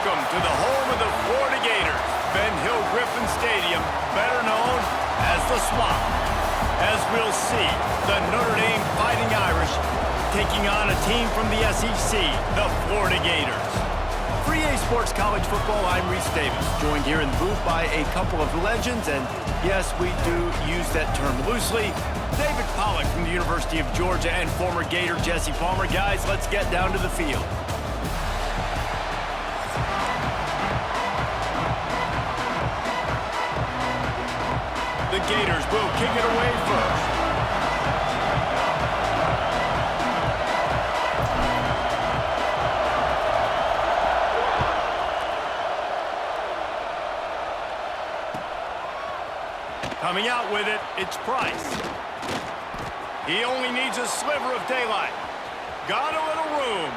Welcome to the home of the Florida Gators, Ben Hill Griffin Stadium, better known as the Swamp. As we'll see, the Notre Dame Fighting Irish taking on a team from the SEC, the Florida Gators. For EA Sports College Football, I'm Reese Davis, joined here in the booth by a couple of legends, and yes, we do use that term loosely. David Pollack from the University of Georgia and former Gator Jesse Palmer. Guys, let's get down to the field. The Gators will kick it away first. Coming out with it, it's Price. He only needs a sliver of daylight. Got a little room.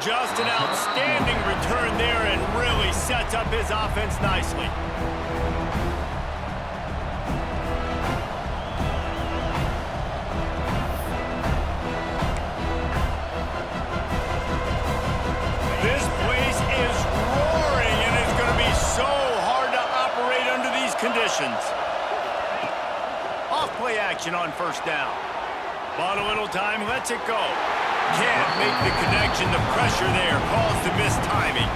Just an outstanding return there and really sets up his offense nicely. This place is roaring and it's going to be so hard to operate under these conditions. Off-play action on first down. Bought a little time, lets it go. Can't make the connection. The pressure there caused the missed timing.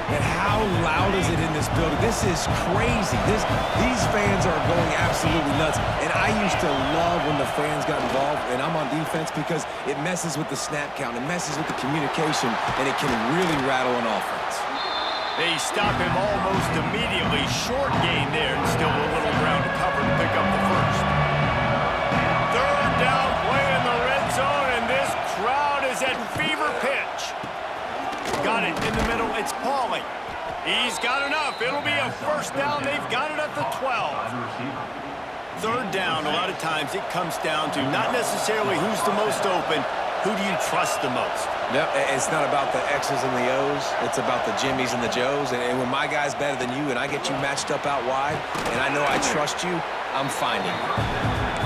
And how loud is it in this building? This is crazy. These fans are going absolutely nuts. And I used to love when the fans got involved, and I'm on defense because it messes with the snap count. It messes with the communication, and it can really rattle an offense. They stop him almost immediately. Short gain there, and still a little ground to cover to pick up the first. Third down play in the red zone, and this crowd is at fever pitch. Got it in the middle. It's Pauling. He's got enough. It'll be a first down. They've got it at the 12. Third down, a lot of times it comes down to not necessarily who's the most open, who do you trust the most? Yep, it's not about the X's and the O's. It's about the Jimmys and the Joes. And when my guy's better than you and I get you matched up out wide, and I know I trust you, I'm finding you.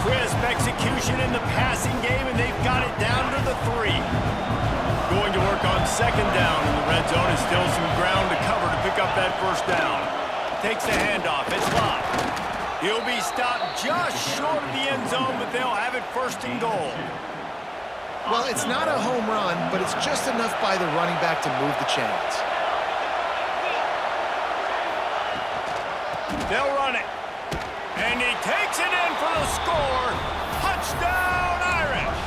Crisp execution in the passing game, and they've got it down to the 3. Going to work on second down in the red zone, and still some ground to cover to pick up that first down. Takes the handoff. It's locked. He'll be stopped just short of the end zone, but they'll have it first and goal. Well, it's not a home run, but it's just enough by the running back to move the chains. They'll run it. And he takes it in for the score. Touchdown, Irish.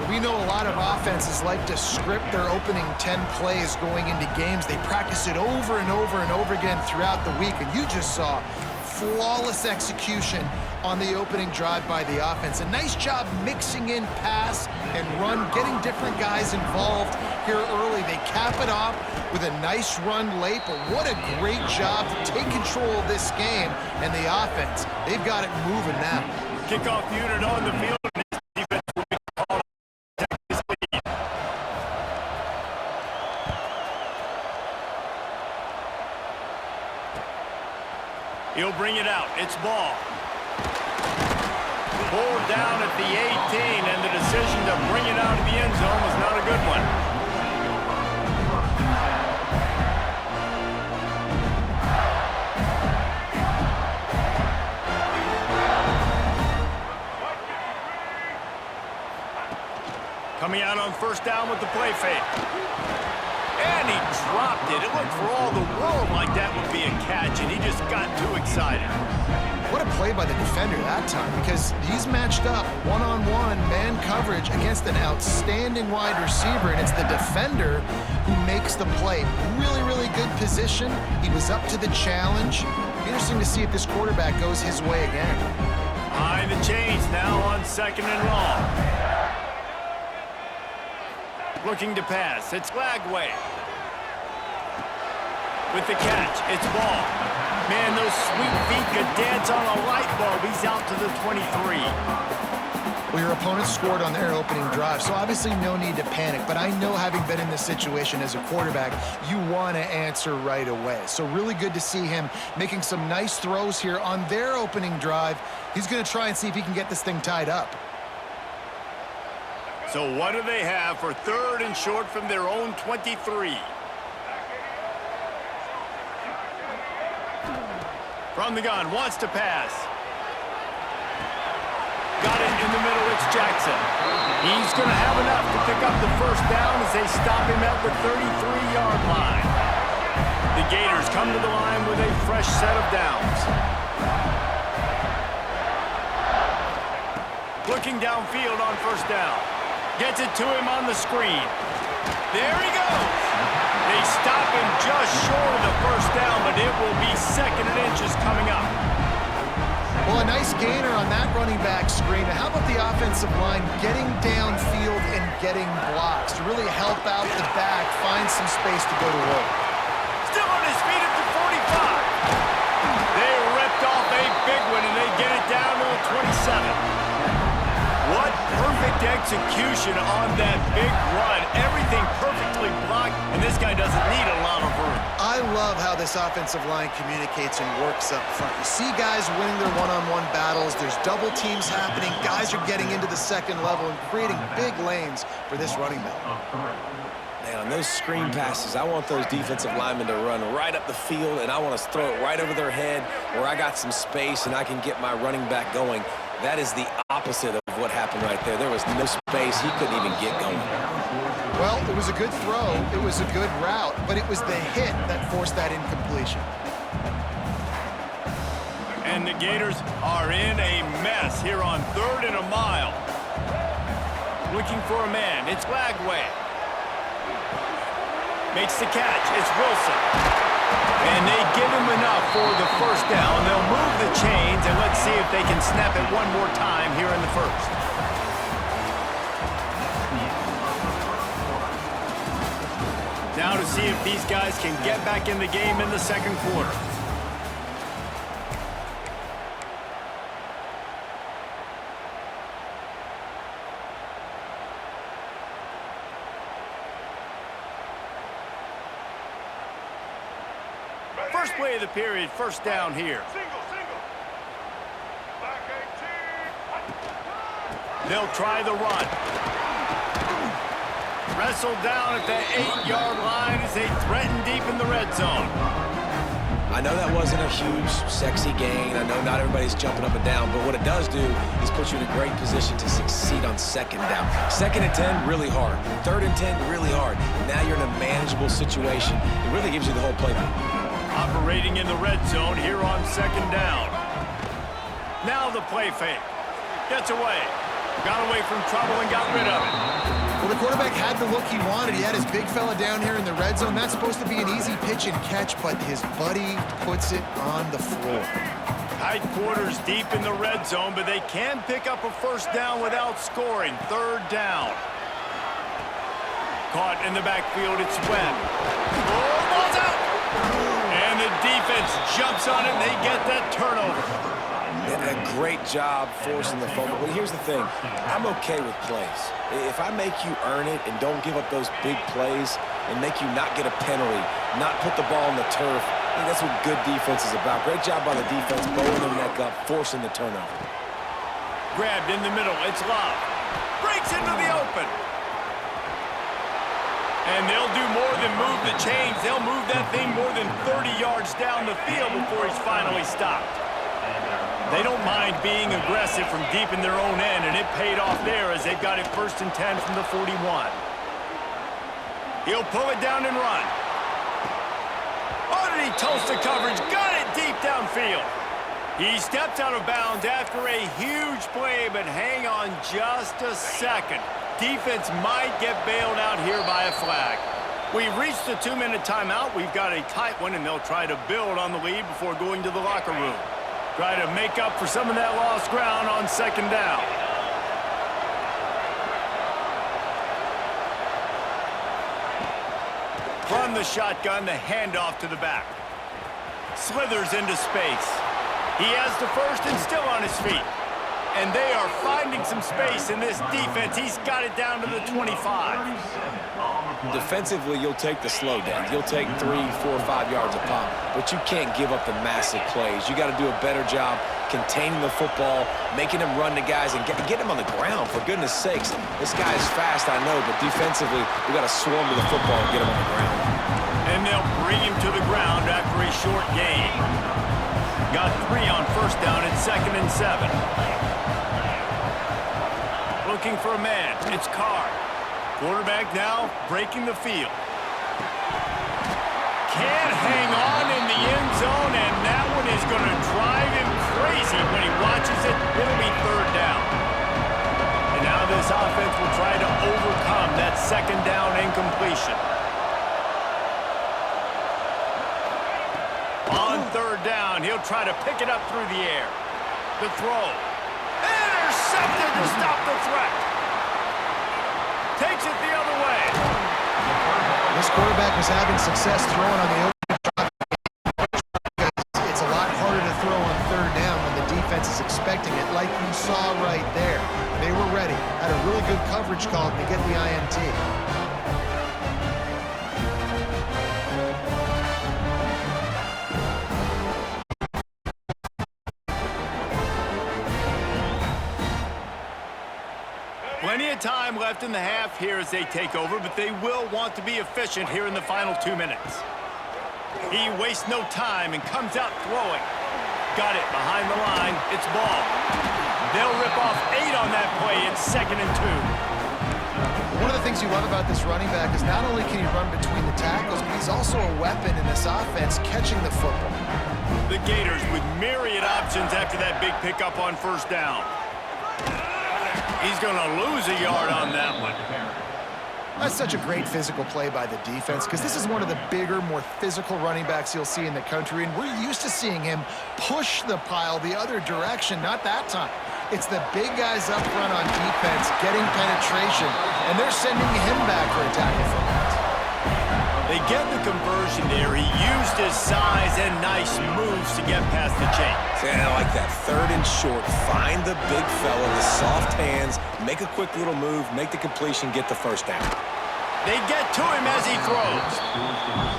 We know a lot of offenses like to script their opening 10 plays going into games. They practice it over and over and over again throughout the week, and you just saw flawless execution on the opening drive by the offense. A nice job mixing in pass and run, getting different guys involved here early. They cap it off with a nice run late, but what a great job to take control of this game. And the offense, they've got it moving now. Kickoff unit on the field. Defense will be called to take this lead. He'll bring it out. It's ball. Pulled down at the 18, and the decision to bring it out of the end zone was not a good one. Coming out on first down with the play fake. And he dropped it. It looked for all the world like that would be a catch, and he just got too excited. What a play by the defender that time, because he's matched up one-on-one man coverage against an outstanding wide receiver, and it's the defender who makes the play. Really, really good position. He was up to the challenge. Interesting to see if this quarterback goes his way again. Behind the chains now on second and long. Looking to pass. It's Lagway. With the catch, it's Ball. Man, those sweet feet could dance on a light bulb. He's out to the 23. Well, your opponent scored on their opening drive, so obviously no need to panic. But I know, having been in this situation as a quarterback, you want to answer right away. So really good to see him making some nice throws here on their opening drive. He's going to try and see if he can get this thing tied up. So what do they have for 3rd and short from their own 23? From the gun, wants to pass. Got it in the middle, it's Jackson. He's going to have enough to pick up the first down as they stop him at the 33-yard line. The Gators come to the line with a fresh set of downs. Looking downfield on first down. Gets it to him on the screen. There he goes. They stop him just short of the first down, but it will be 2nd and inches coming up. Well, a nice gainer on that running back screen. Now, how about the offensive line getting downfield and getting blocks to really help out the back, find some space to go to work? Still on his feet at the 45. They ripped off a big one, and they get it down to the 27. What perfect execution on that big run. Everything perfectly blocked, and this guy doesn't need a lot of room. I love how this offensive line communicates and works up front. You see guys winning their one-on-one battles. There's double teams happening. Guys are getting into the second level and creating big lanes for this running back. Man, on those screen passes, I want those defensive linemen to run right up the field, and I want to throw it right over their head where I got some space and I can get my running back going. That is the opposite of what happened right there. There was no space. He couldn't even get going. Well, it was a good throw. It was a good route, but it was the hit that forced that incompletion. And the Gators are in a mess here on 3rd and a mile. Looking for a man. It's Lagway. Makes the catch. It's Wilson. And they give him enough for the first down. They'll move the chains, and let's see if they can snap it one more time here in the first. Now to see if these guys can get back in the game in the second quarter. First play of the period, first down here. They'll try the run. Wrestled down at the 8-yard line as they threaten deep in the red zone. I know that wasn't a huge, sexy gain. I know not everybody's jumping up and down, but what it does do is put you in a great position to succeed on 2nd down. 2nd and 10, really hard. 3rd and 10, really hard. Now you're in a manageable situation. It really gives you the whole playbook. Operating in the red zone here on 2nd down. Now the play fake. Gets away. Got away from trouble and got rid of it. Well, the quarterback had the look he wanted. He had his big fella down here in the red zone. That's supposed to be an easy pitch and catch, but his buddy puts it on the floor. Tight quarters deep in the red zone, but they can pick up a first down without scoring. 3rd down. Caught in the backfield, it's Webb. Oh, ball's out! And the defense jumps on it, and they get that turnover. A great job forcing the fumble. But here's the thing. I'm okay with plays. If I make you earn it and don't give up those big plays and make you not get a penalty, not put the ball on the turf, I think that's what good defense is about. Great job by the defense, bowling their neck up, forcing the turnover. Grabbed in the middle. It's Love. Breaks into the open. And they'll do more than move the chains. They'll move that thing more than 30 yards down the field before he's finally stopped. They don't mind being aggressive from deep in their own end, and it paid off there as they've got it 1st and 10 from the 41. He'll pull it down and run. Oh, did he toast the coverage? Got it deep downfield. He steps out of bounds after a huge play, but hang on just a second. Defense might get bailed out here by a flag. We've reached the 2-minute timeout. We've got a tight one, and they'll try to build on the lead before going to the locker room. Try to make up for some of that lost ground on 2nd down. From the shotgun, the handoff to the back. Slithers into space. He has the first and still on his feet. And they are finding some space in this defense. He's got it down to the 25. Defensively, you'll take the slow down. You'll take 3, 4, 5 yards a pop, but you can't give up the massive plays. You got to do a better job containing the football, making him run to guys, and get him on the ground, for goodness sakes. This guy is fast, I know, but defensively, we got to swarm to the football and get him on the ground. And they'll bring him to the ground after a short gain. Got 3 on first down and 2nd and 7. Looking for a man. It's Carr. Quarterback now breaking the field. Can't hang on in the end zone, and that one is going to drive him crazy when he watches it. It'll be 3rd down. And now this offense will try to overcome that 2nd down incompletion. On 3rd down, he'll try to pick it up through the air. The throw. Intercepted to stop the threat. Takes it the other way. This quarterback was having success throwing on the open drop. It's a lot harder to throw on 3rd down when the defense is expecting it, like you saw right there. They were ready. Had a really good coverage call to get the INT. Plenty of time left in the half here as they take over, but they will want to be efficient here in the final 2 minutes. He wastes no time and comes out throwing. Got it behind the line. It's ball. They'll rip off 8 on that play. It's 2nd and 2. One of the things you love about this running back is not only can he run between the tackles, but he's also a weapon in this offense catching the football. The Gators with myriad options after that big pickup on 1st down. He's going to lose a yard on that one. That's such a great physical play by the defense because this is one of the bigger, more physical running backs you'll see in the country, and we're used to seeing him push the pile the other direction. Not that time. It's the big guys up front on defense getting penetration, and they're sending him back for a tackle for loss. They get the conversion there. He used his size and nice moves to get past the chains. Yeah, I like that. 3rd and short. Find the big fella, the soft hands, make a quick little move, make the completion, get the 1st down. They get to him as he throws.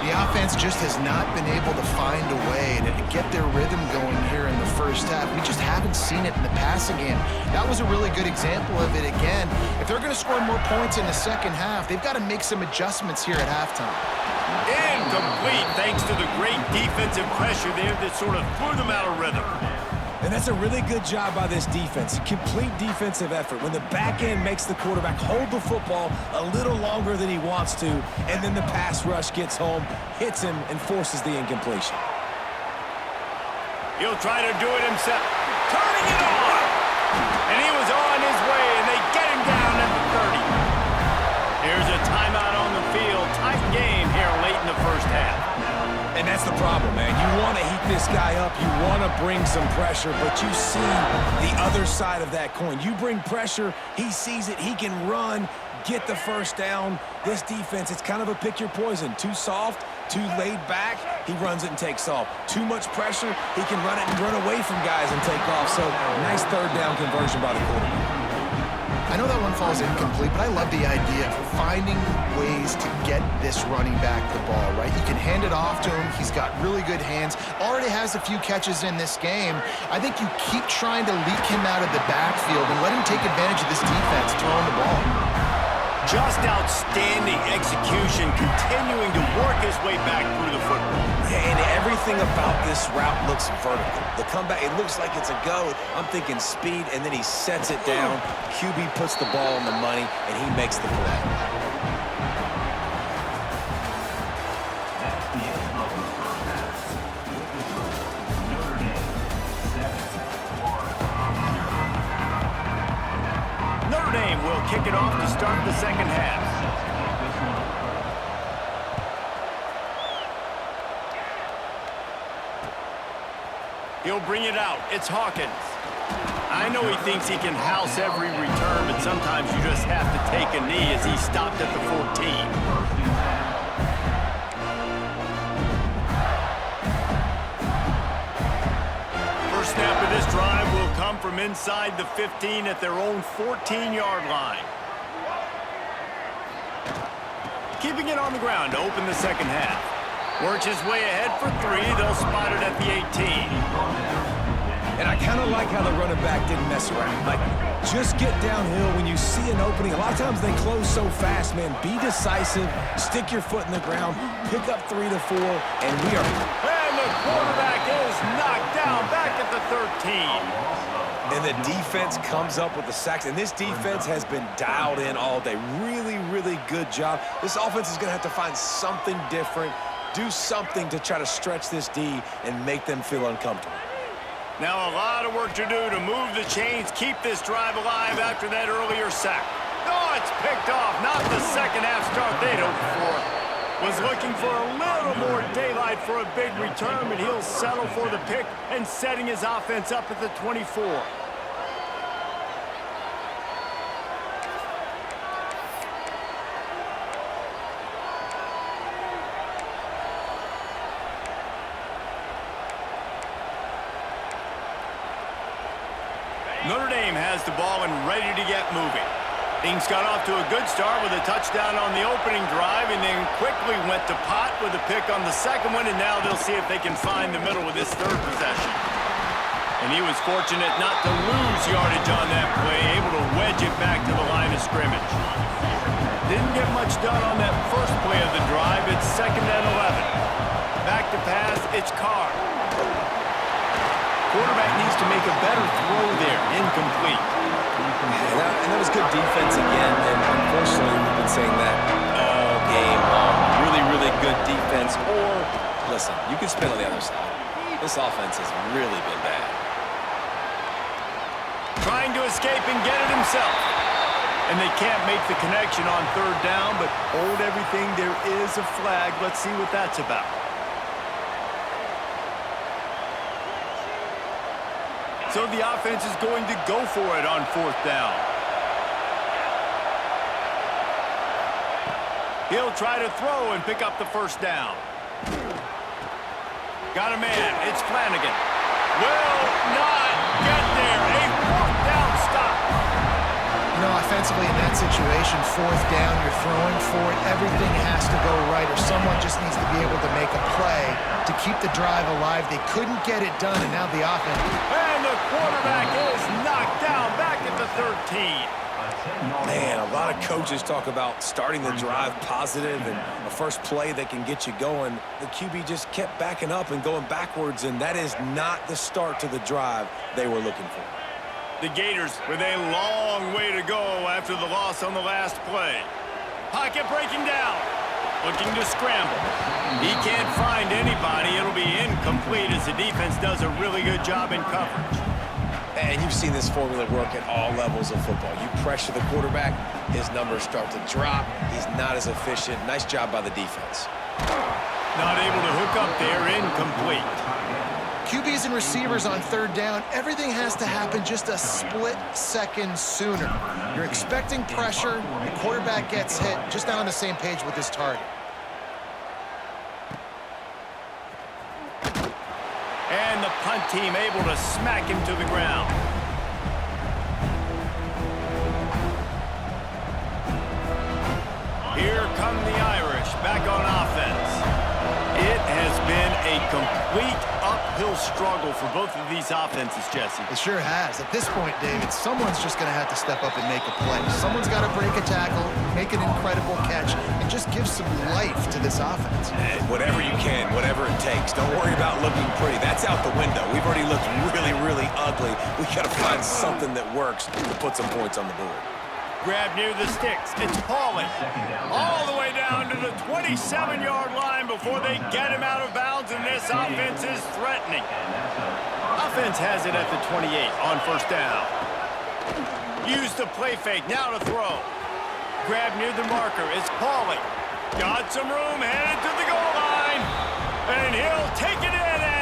The offense just has not been able to find a way to get their rhythm going here in the 1st half. We just haven't seen it in the passing game. That was a really good example of it again. If they're going to score more points in the 2nd half, they've got to make some adjustments here at halftime. Incomplete thanks to the great defensive pressure there that sort of threw them out of rhythm. And that's a really good job by this defense. Complete defensive effort. When the back end makes the quarterback hold the football a little longer than he wants to, and then the pass rush gets home, hits him, and forces the incompletion. He'll try to do it himself. Turning it on! And he was on his way, and they get him down at the 30. Here's a timeout on the field. Tight game here late in the 1st half. And that's the problem, man. You want to heat this guy up. You want to bring some pressure, but you see the other side of that coin. You bring pressure, he sees it, he can run, get the 1st down. This defense, it's kind of a pick your poison. Too soft, too laid back, he runs it and takes off. Too much pressure, he can run it and run away from guys and take off. So, nice 3rd down conversion by the quarterback. I know that one falls incomplete, but I love the idea of finding ways to get this running back the ball, right? You can hand it off to him. He's got really good hands. Already has a few catches in this game. I think you keep trying to leak him out of the backfield and let him take advantage of this defense throwing the ball. Just outstanding execution, continuing to work his way back through the football. Yeah, and everything about this route looks vertical. The comeback, it looks like it's a go. I'm thinking speed, and then he sets it down. QB puts the ball on the money, and he makes the play. Notre Dame will kick it off to start the 2nd half. He'll bring it out. It's Hawkins. I know he thinks he can house every return, but sometimes you just have to take a knee as he stopped at the 14. First snap of this drive will come come from inside the 15 at their own 14-yard line. Keeping it on the ground to open the second half. Works his way ahead for 3. They'll spot it at the 18. And I kind of like how the running back didn't mess around. Like, just get downhill when you see an opening. A lot of times they close so fast, man. Be decisive, stick your foot in the ground, pick up 3 to 4, and we are... And the quarterback is knocked down back at the 13. And the defense comes up with the sacks. And this defense has been dialed in all day. Really, really good job. This offense is going to have to find something different, do something to try to stretch this D and make them feel uncomfortable. Now a lot of work to do to move the chains, keep this drive alive after that earlier sack. Oh, it's picked off. Not the second half start they'd hoped for. Was looking for a little more daylight for a big return, but he'll settle for the pick and setting his offense up at the 24. Notre Dame has the ball and ready to get moving. Things got off to a good start with a touchdown on the opening drive and then quickly went to pot with a pick on the second one, and now they'll see if they can find the middle with this third possession. And he was fortunate not to lose yardage on that play, able to wedge it back to the line of scrimmage. Didn't get much done on that first play of the drive. It's 2nd and 11. Back to pass, it's Carr. Quarterback needs to make a better throw there. Incomplete. And that was good defense again, and unfortunately we've been saying that all game long. Really, really good defense. Or, listen, you can spin on the other side. This offense has really been bad. Trying to escape and get it himself. And they can't make the connection on 3rd down, but hold everything. There is a flag. Let's see what that's about. So the offense is going to go for it on 4th down. He'll try to throw and pick up the first down. Got a man. It's Flanagan. Will not get there. A 4th down stop. You know, offensively in that situation, 4th down, you're throwing for it. Everything has to go right, or someone just needs to be able to make a play to keep the drive alive. They couldn't get it done, and now the offense... And the quarterback is knocked down back at the 13. Man, a lot of coaches talk about starting the drive positive and a first play that can get you going. The QB just kept backing up and going backwards, and that is not the start to the drive they were looking for. The Gators with a long way to go after the loss on the last play. Pocket breaking down. Looking to scramble. He can't find anybody. It'll be incomplete as the defense does a really good job in coverage. And you've seen this formula work at all levels of football. You pressure the quarterback, his numbers start to drop. He's not as efficient. Nice job by the defense. Not able to hook up there. Incomplete. QBs and receivers on 3rd down, everything has to happen just a split second sooner. You're expecting pressure, the quarterback gets hit, just not on the same page with his target. And the punt team able to smack him to the ground. Here come the Irish back on offense. It has been a complete uphill struggle for both of these offenses, Jesse. It sure has. At this point, David, someone's just going to have to step up and make a play. Someone's got to break a tackle, make an incredible catch, and just give some life to this offense. And whatever you can, whatever it takes. Don't worry about looking pretty. That's out the window. We've already looked really, really ugly. We got to find something that works to put some points on the board. Grab near the sticks. It's Paulin. All the way down to the 27-yard line before they get him out of bounds, and this offense is threatening. Offense has it at the 28 on 1st down. Use the play fake. Now to throw. Grab near the marker. It's Paulin. Got some room. Headed to the goal line. And he'll take it in. And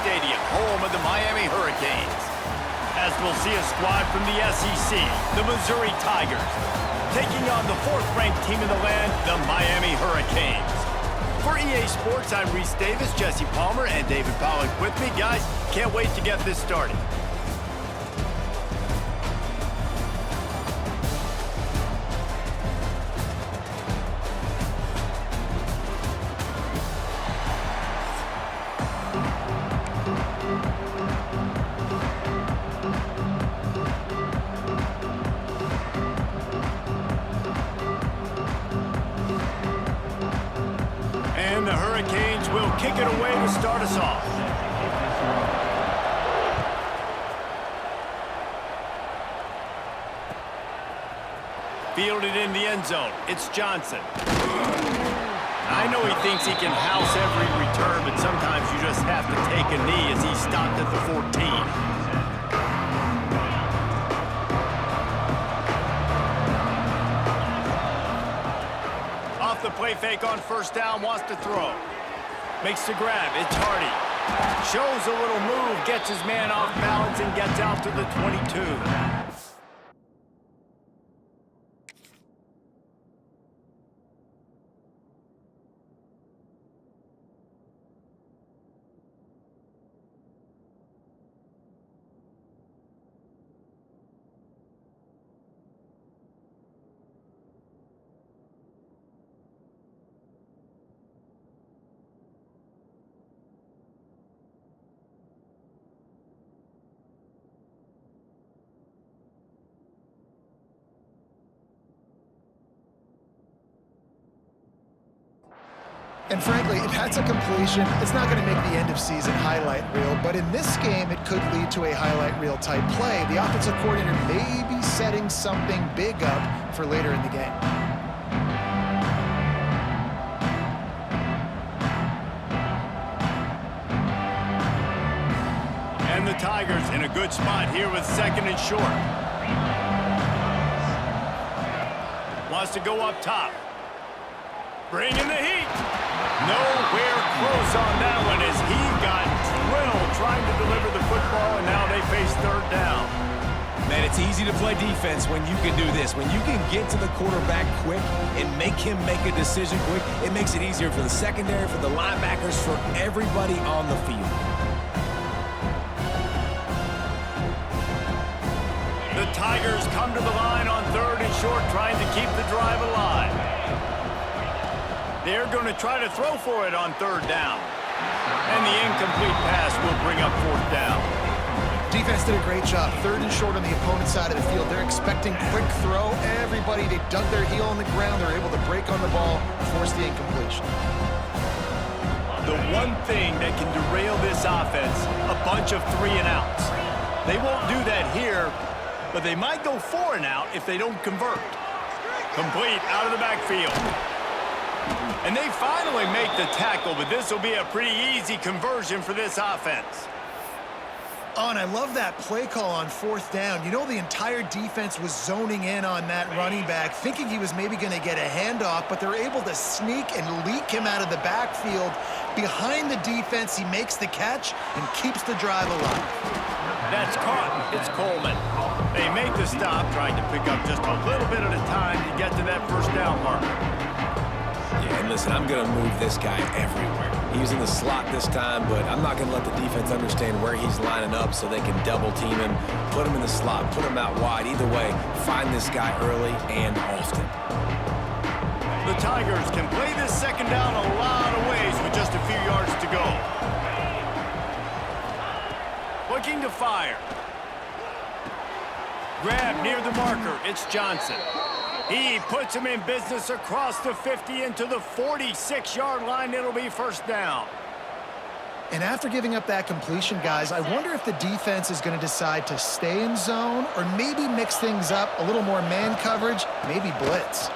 Stadium, home of the Miami Hurricanes. As we'll see a squad from the SEC, the Missouri Tigers, taking on the 4th-ranked team in the land, the Miami Hurricanes. For EA Sports, I'm Reese Davis, Jesse Palmer, and David Pollack with me. Guys, can't wait to get this started. And the Hurricanes will kick it away to start us off. Fielded in the end zone. It's Johnson. I know he thinks he can house every return, but sometimes you just have to take a knee as he stopped at the 14. Off the play fake on first down, wants to throw. Makes the grab, it's Hardy. Shows a little move, gets his man off balance and gets out to the 22. And frankly, if that's a completion, it's not going to make the end-of-season highlight reel. But in this game, it could lead to a highlight reel type play. The offensive coordinator may be setting something big up for later in the game. And the Tigers in a good spot here with 2nd and short. Wants to go up top. Bring in the heat. Nowhere close on that one as he got drilled trying to deliver the football, and now they face 3rd down. Man, it's easy to play defense when you can do this. When you can get to the quarterback quick and make him make a decision quick, it makes it easier for the secondary, for the linebackers, for everybody on the field. The Tigers come to the line on 3rd and short, trying to keep the drive alive. They're going to try to throw for it on 3rd down. And the incomplete pass will bring up 4th down. Defense did a great job. 3rd and short on the opponent's side of the field. They're expecting quick throw. Everybody, they dug their heel on the ground. They're able to break on the ball, force the incompletion. The one thing that can derail this offense, a bunch of 3 and outs. They won't do that here, but they might go 4 and out if they don't convert. Complete out of the backfield. And they finally make the tackle, but this will be a pretty easy conversion for this offense. Oh, and I love that play call on 4th down. You know, the entire defense was zoning in on that running back, thinking he was maybe going to get a handoff, but they're able to sneak and leak him out of the backfield. Behind the defense, he makes the catch and keeps the drive alive. That's caught. It's Coleman. They make the stop, trying to pick up just a little bit at a time to get to that 1st down marker. Yeah, and listen, I'm going to move this guy everywhere. He's in the slot this time, but I'm not going to let the defense understand where he's lining up so they can double team him, put him in the slot, put him out wide. Either way, find this guy early and often. The Tigers can play this 2nd down a lot of ways with just a few yards to go. Looking to fire. Grab near the marker. It's Johnson. He puts him in business across the 50 into the 46-yard line. It'll be 1st down. And after giving up that completion, guys, I wonder if the defense is going to decide to stay in zone or maybe mix things up, a little more man coverage, maybe blitz.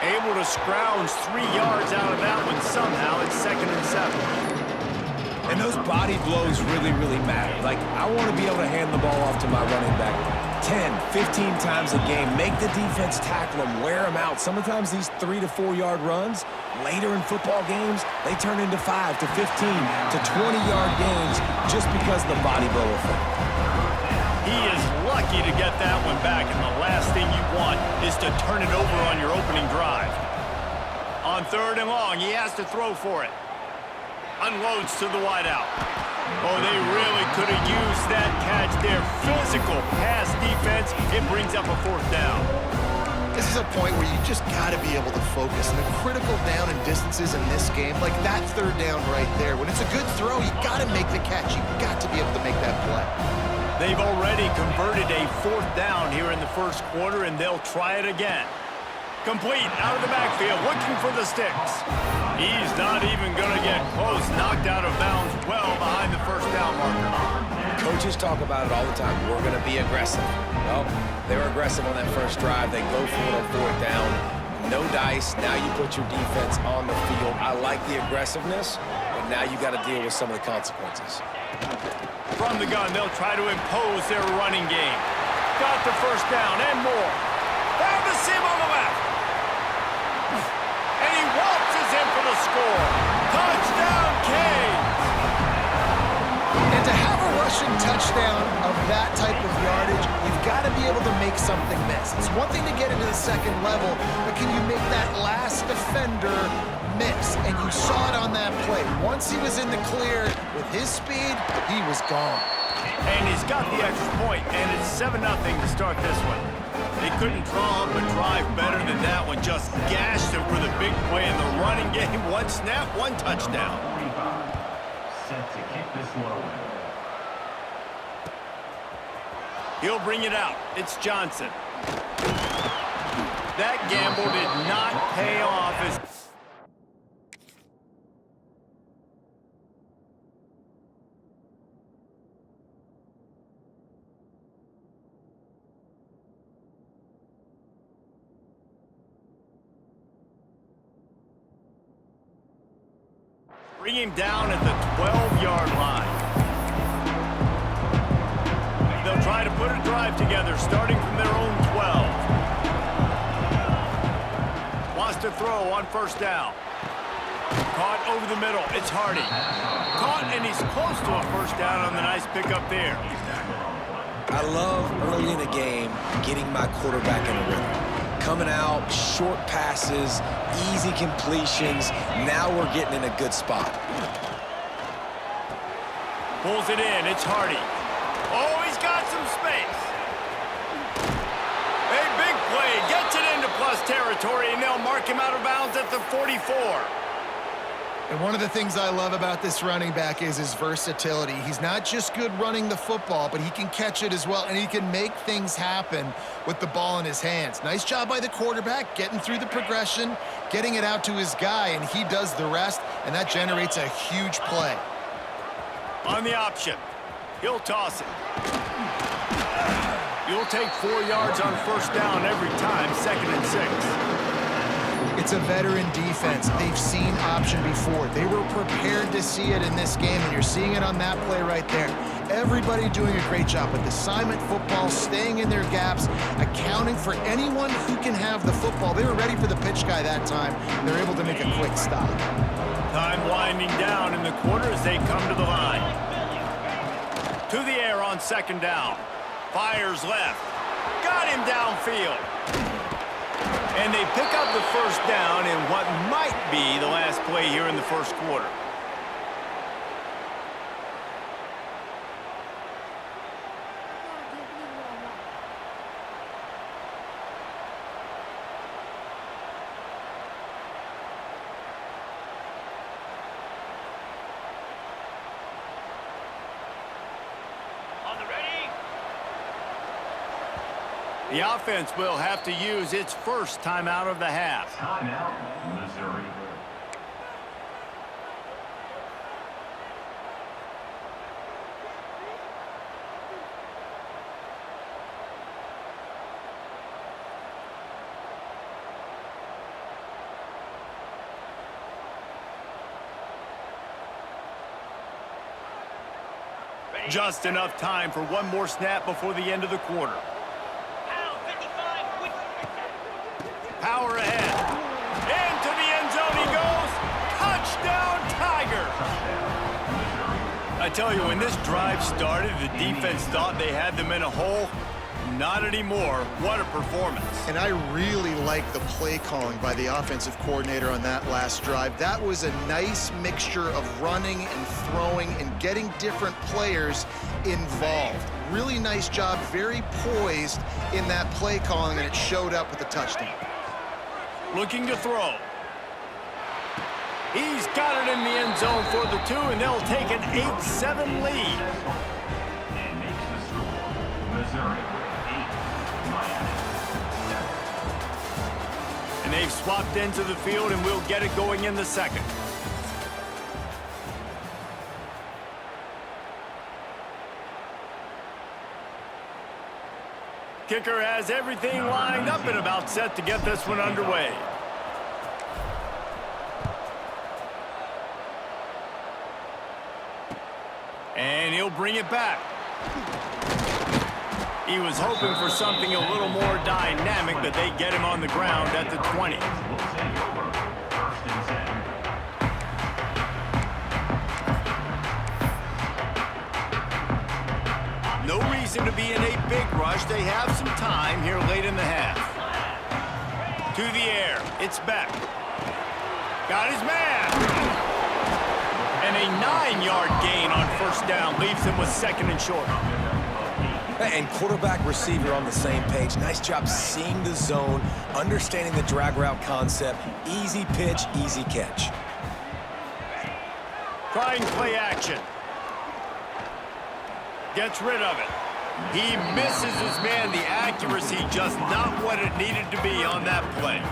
Able to scrounge 3 yards out of that one somehow. It's 2nd and 7. And those body blows really, really matter. Like, I want to be able to hand the ball off to my running back. 10, 15 times a game. Make the defense tackle them, wear them out. Sometimes these 3 to 4 yard runs, later in football games, they turn into 5 to 15 to 20-yard games just because of the body blow effect. He is lucky to get that one back, and the last thing you want is to turn it over on your opening drive. On 3rd and long, he has to throw for it. Unloads to the wideout. Oh, they really could have used that catch there. Physical pass defense. It brings up a 4th down. This is a point where you just got to be able to focus. And the critical down and distances in this game, like that 3rd down right there. When it's a good throw, you got to make the catch. You got to be able to make that play. They've already converted a 4th down here in the 1st quarter, and they'll try it again. Complete out of the backfield, looking for the sticks. He's not even going to get close. Knocked out of bounds well behind the 1st down marker. Coaches talk about it all the time. We're going to be aggressive. Well, they were aggressive on that 1st drive. They go for it on 4th down. No dice. Now you put your defense on the field. I like the aggressiveness, but now you got to deal with some of the consequences. From the gun, they'll try to impose their running game. Got the 1st down and more. Found the seam on the left. And he waltzes in for the score. Touchdown, Canes! And to have a rushing touchdown of that type of yardage, you've got to be able to make something miss. It's one thing to get into the 2nd level, but can you make that last defender miss? And you saw it on that play. Once he was in the clear with his speed, he was gone. And he's got the extra point, and it's 7-0 to start this one. They couldn't draw up a drive better than that one. Just gashed him for the big play in the running game. 1 snap, 1 touchdown. Set to kick this one away. He'll bring it out. It's Johnson. That gamble did not pay off as... Bring him down at the 12-yard line. They'll try to put a drive together, starting from their own 12. Wants to throw on 1st down. Caught over the middle. It's Hardy. Caught, and he's close to a 1st down on the nice pickup there. I love early in a game getting my quarterback in a rhythm. Coming out, short passes, easy completions. Now we're getting in a good spot. Pulls it in. It's Hardy. Oh, he's got some space. A big play. Gets it into plus territory, and they'll mark him out of bounds at the 44. And one of the things I love about this running back is his versatility. He's not just good running the football, but he can catch it as well, and he can make things happen with the ball in his hands. Nice job by the quarterback, getting through the progression, getting it out to his guy, and he does the rest, and that generates a huge play. On the option, he'll toss it. You'll take 4 yards on 1st down every time, 2nd and 6. It's a veteran defense. They've seen option before. They were prepared to see it in this game, and you're seeing it on that play right there. Everybody doing a great job with assignment football, staying in their gaps, accounting for anyone who can have the football. They were ready for the pitch guy that time. They're able to make a quick stop. Time winding down in the quarter as they come to the line. To the air on 2nd down. Fires left. Got him downfield. And they pick up the 1st down in what might be the last play here in the 1st quarter. The offense will have to use its 1st timeout of the half. Timeout, Missouri. Just enough time for one more snap before the end of the quarter. dagger. I tell you, when this drive started, the defense thought they had them in a hole. Not anymore. What a performance. And I really like the play calling by the offensive coordinator on that last drive. That was a nice mixture of running and throwing and getting different players involved. Really nice job, very poised in that play calling, and it showed up with the touchdown. Looking to throw. He's got it in the end zone for the 2, and they'll take an 8-7 lead. And makes the score Missouri 8, Miami 7. And they've swapped into the field, and we'll get it going in the second. Kicker has everything lined up and about set to get this one underway. And he'll bring it back. He was hoping for something a little more dynamic, but they get him on the ground at the 20. Will take over 1st and 10. No reason to be in a big rush. They have some time here late in the half. To the air. It's back. Got his man. And a 9-yard gain on 1st down leaves him with 2nd and short. And quarterback receiver on the same page. Nice job seeing the zone, understanding the drag route concept. Easy pitch, easy catch. Trying play action. Gets rid of it. He misses his man. The accuracy just not what it needed to be on that play.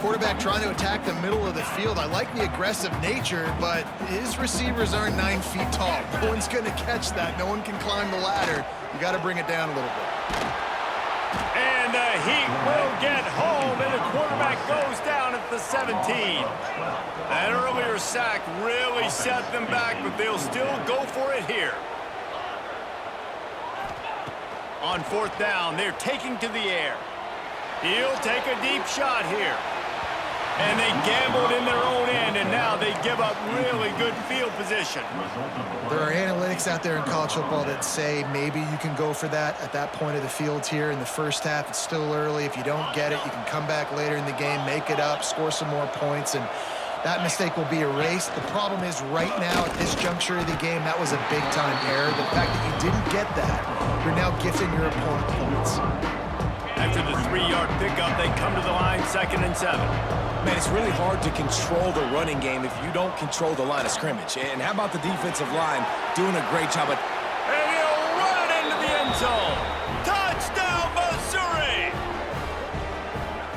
Quarterback trying to attack the middle of the field. I like the aggressive nature, but his receivers aren't 9 feet tall. No one's going to catch that. No one can climb the ladder. You got to bring it down a little bit. And the Heat will get home, and the quarterback goes down at the 17. That earlier sack really set them back, but they'll still go for it here. On 4th down, they're taking to the air. He'll take a deep shot here. And they gambled in their own end, and now they give up really good field position. There are analytics out there in college football that say maybe you can go for that at that point of the field here in the first half. It's still early. If you don't get it, you can come back later in the game, make it up, score some more points, and that mistake will be erased. The problem is right now at this juncture of the game, that was a big-time error. The fact that you didn't get that, you're now gifting your opponent points. After the 3-yard pickup, they come to the line 2nd and 7. Man, it's really hard to control the running game if you don't control the line of scrimmage. And how about the defensive line doing a great job of... And he'll run it into the end zone. Touchdown, Missouri!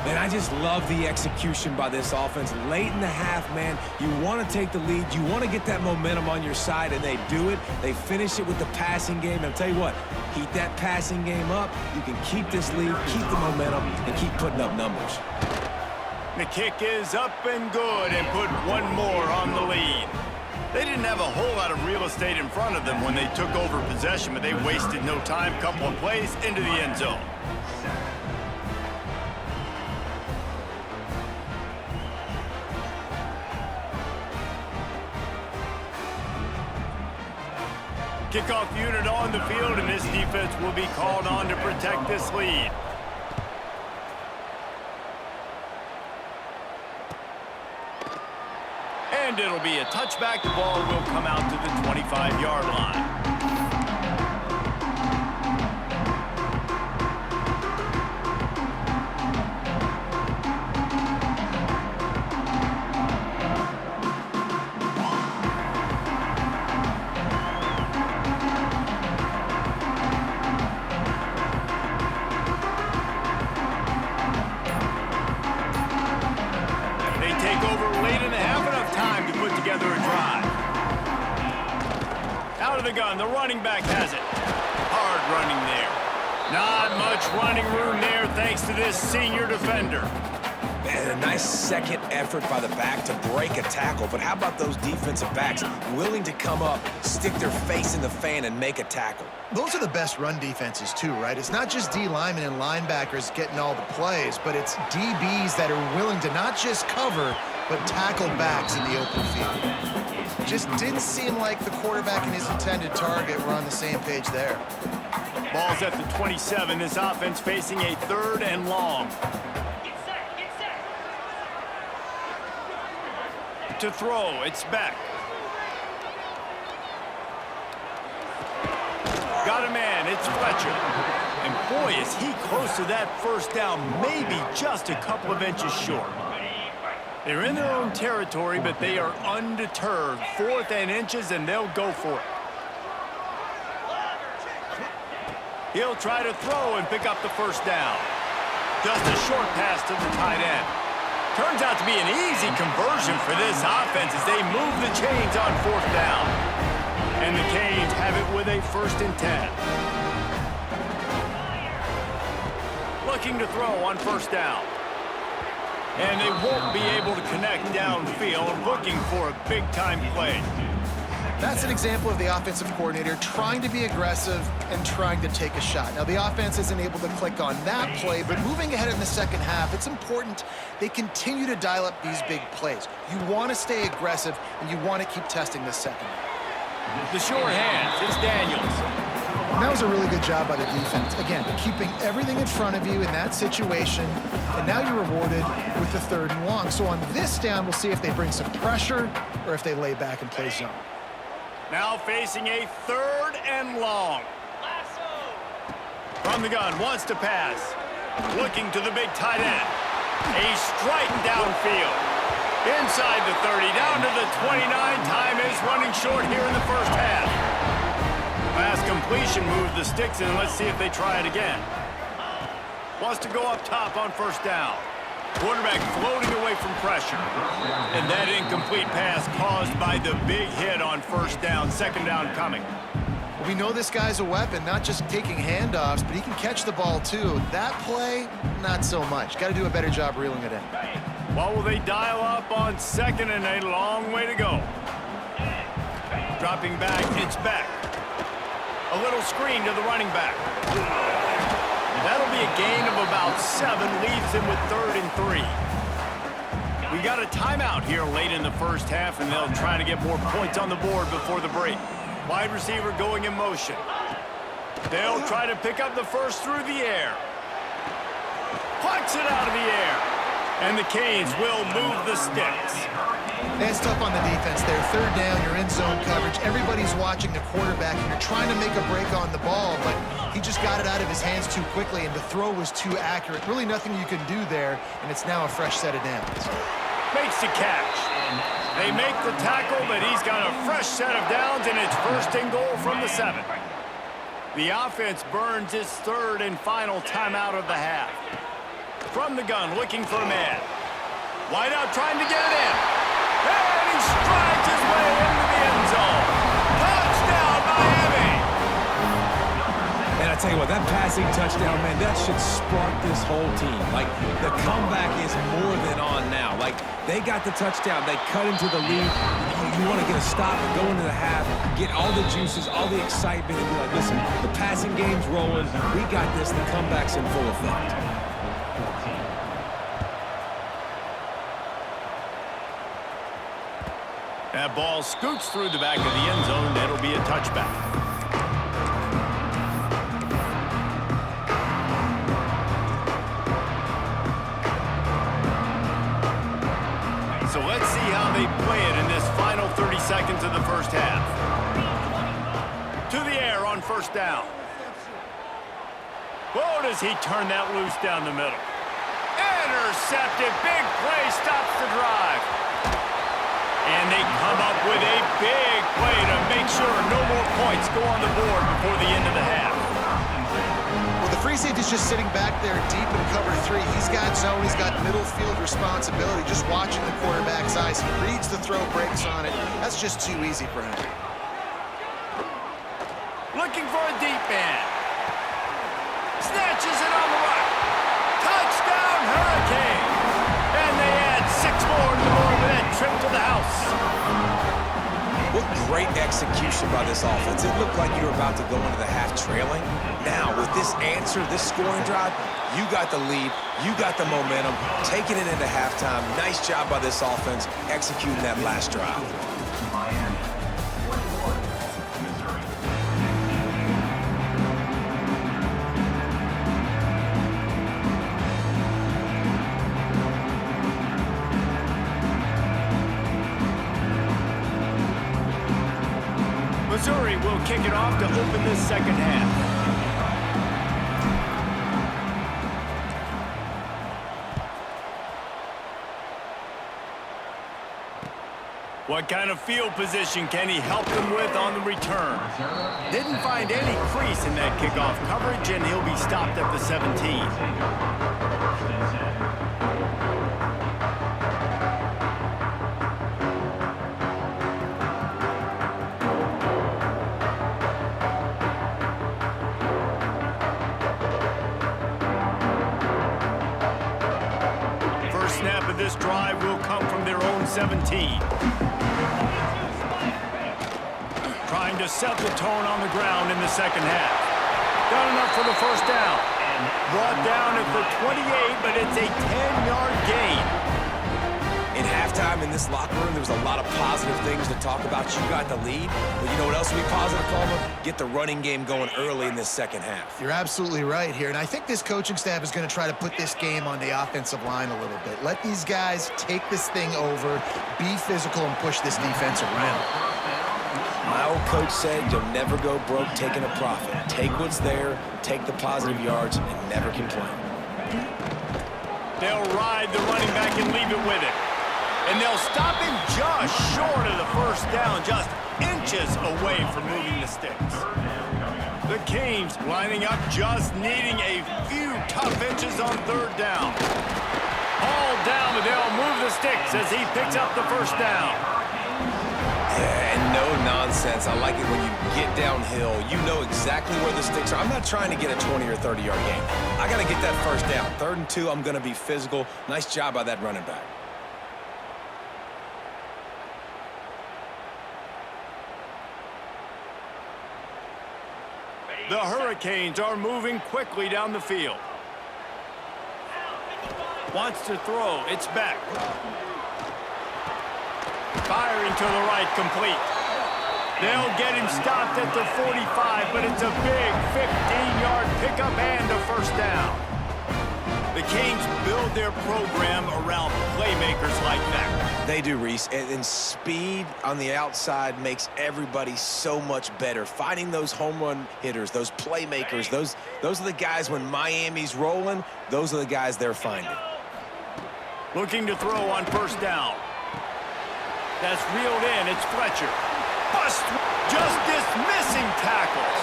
Man, I just love the execution by this offense. Late in the half, man, you want to take the lead. You want to get that momentum on your side, and they do it. They finish it with the passing game. And I'll tell you what, heat that passing game up. You can keep this lead, keep the momentum, and keep putting up numbers. The kick is up and good, and put one more on the lead. They didn't have a whole lot of real estate in front of them when they took over possession, but they wasted no time. Couple of plays into the end zone. Kickoff unit on the field, and this defense will be called on to protect this lead. And it'll be a touchback. The ball will come out to the 25-yard line. They take over late in the half, enough time to put together a drive. Out of the gun, the running back has it. Hard running there. Not much running room there thanks to this senior defender. And a nice second effort by the back to break a tackle. But how about those defensive backs willing to come up, stick their face in the fan, and make a tackle? Those are the best run defenses too, right? It's not just D linemen and linebackers getting all the plays, but it's DBs that are willing to not just cover, but tackle backs in the open field. just didn't seem like the quarterback and his intended target were on the same page there. Ball's at the 27. This offense facing a 3rd and long. To throw, it's back. Got a man, it's Fletcher. And boy, is he close to that first down, maybe just a couple of inches short. They're in their own territory, but they are undeterred. 4th and inches, and they'll go for it. He'll try to throw and pick up the first down. Just a short pass to the tight end. Turns out to be an easy conversion for this offense as they move the chains on 4th down. And the Canes have it with a 1st and 10. Looking to throw on 1st down. And they won't be able to connect downfield, looking for a big-time play. That's an example of the offensive coordinator trying to be aggressive and trying to take a shot. Now, the offense isn't able to click on that play, but moving ahead in the second half, it's important they continue to dial up these big plays. You want to stay aggressive, and you want to keep testing this second. The short hands, it's Daniels. And that was a really good job by the defense. Again, keeping everything in front of you in that situation, and now you're rewarded with the 3rd and long. So on this down, we'll see if they bring some pressure or if they lay back and play zone. Now facing a 3rd and long. From the gun, wants to pass. Looking to the big tight end. A strike downfield. Inside the 30, down to the 29. Time is running short here in the first half. Last completion moved the sticks in. Let's see if they try it again. Wants to go up top on 1st down. Quarterback floating away from pressure. And that incomplete pass caused by the big hit on 1st down. 2nd down coming. We know this guy's a weapon, not just taking handoffs, but he can catch the ball too. That play, not so much. Got to do a better job reeling it in. What will they dial up on 2nd and a long way to go? Dropping back, it's back. A little screen to the running back. That'll be a gain of about 7, leaves him with 3rd and 3. We got a timeout here late in the first half, and they'll try to get more points on the board before the break. Wide receiver going in motion. They'll try to pick up the first through the air. Plucks it out of the air. And the Canes will move the sticks. That's tough on the defense there. 3rd down, you're in zone coverage. Everybody's watching the quarterback, and you're trying to make a break on the ball, but he just got it out of his hands too quickly, and the throw was too accurate. Really nothing you can do there, and it's now a fresh set of downs. Makes the catch. They make the tackle, but he's got a fresh set of downs, and it's 1st and goal from the 7. The offense burns its 3rd and final timeout of the half. From the gun, looking for a man. Wide out, trying to get it in. And he strides his way into the end zone. Touchdown, Miami! And I tell you what, that passing touchdown, man, that should spark this whole team. Like, the comeback is more than on now. Like, they got the touchdown. They cut into the lead. You want to get a stop, go into the half, get all the juices, all the excitement, and be like, listen, the passing game's rolling. We got this. The comeback's in full effect. That ball scoots through the back of the end zone. That'll be a touchback. So let's see how they play it in this final 30 seconds of the first half. To the air on 1st down. Whoa, does he turn that loose down the middle. Intercepted. Big play stops the drive. And they come up with a big play to make sure no more points go on the board before the end of the half. Well, the free safety's just sitting back there deep in cover 3. He's got zone. He's got middle field responsibility. Just watching the quarterback's eyes. He reads the throw, breaks on it. That's just too easy for him. Looking for a deep man. Snatches it on the right. Touchdown, Hurricane. And they add 6 more to the board with that trip to the house. What great execution by this offense. It looked like you were about to go into the half trailing. Now, with this answer, this scoring drive, you got the lead, you got the momentum, taking it into halftime. Nice job by this offense executing that last drive. Miami. 21, Missouri. Missouri will kick it off to open this second half. What kind of field position can he help them with on the return? Didn't find any crease in that kickoff coverage, and he'll be stopped at the 17. First snap of this drive will come from their own 17. Trying to set the tone on the ground in the second half. Got enough for the first down. Brought down at the 28, but it's a 10-yard gain. In halftime in this locker room, there was a lot of positive things to talk about. You got the lead, but you know what else will be positive, Palmer? Get the running game going early in this second half. You're absolutely right here, and I think this coaching staff is going to try to put this game on the offensive line a little bit. Let these guys take this thing over, be physical, and push this defense around. My old coach said you'll never go broke taking a profit. Take what's there, take the positive yards, and never complain. They'll ride the running back and leave it with him. And they'll stop him just short of the first down, just inches away from moving the sticks. The Canes lining up, just needing a few tough inches on third down. All down, but they'll move the sticks as he picks up the first down. Yeah, and no nonsense. I like it when you get downhill. You know exactly where the sticks are. I'm not trying to get a 20 or 30-yard gain. I got to get that first down. 3rd and 2, I'm going to be physical. Nice job by that running back. The Hurricanes are moving quickly down the field. Wants to throw. It's back. Firing to the right, complete. They'll get him stopped at the 45, but it's a big 15-yard pickup and a first down. The Canes build their program around playmakers like that. They do, Reese, and speed on the outside makes everybody so much better. Finding those home run hitters, those playmakers, those are the guys when Miami's rolling, those are the guys they're finding. Looking to throw on first down. That's reeled in. It's Fletcher. Bust, just dismissing tackles.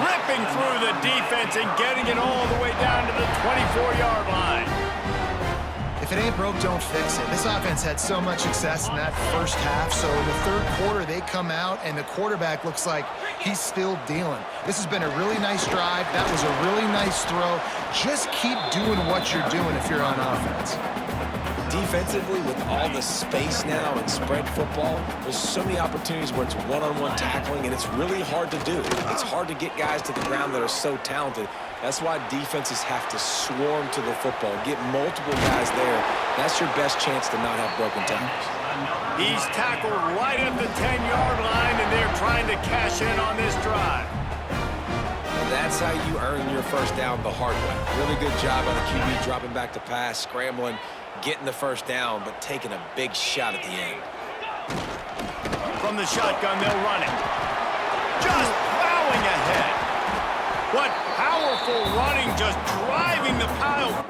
Ripping through the defense and getting it all the way down to the 24-yard line. If it ain't broke, don't fix it. This offense had so much success in that first half, so in the third quarter, they come out, and the quarterback looks like he's still dealing. This has been a really nice drive. That was a really nice throw. Just keep doing what you're doing if you're on offense. Defensively, with all the space now and spread football, there's so many opportunities where it's one-on-one tackling, and it's really hard to do. It's hard to get guys to the ground that are so talented. That's why defenses have to swarm to the football, get multiple guys there. That's your best chance to not have broken tackles. He's tackled right at the 10-yard line, and they're trying to cash in on this drive. That's how you earn your first down the hard way. Really good job by the QB dropping back to pass, scrambling, getting the first down, but taking a big shot at the end. From the shotgun, they'll run it. Just plowing ahead. What powerful running, just driving the pile.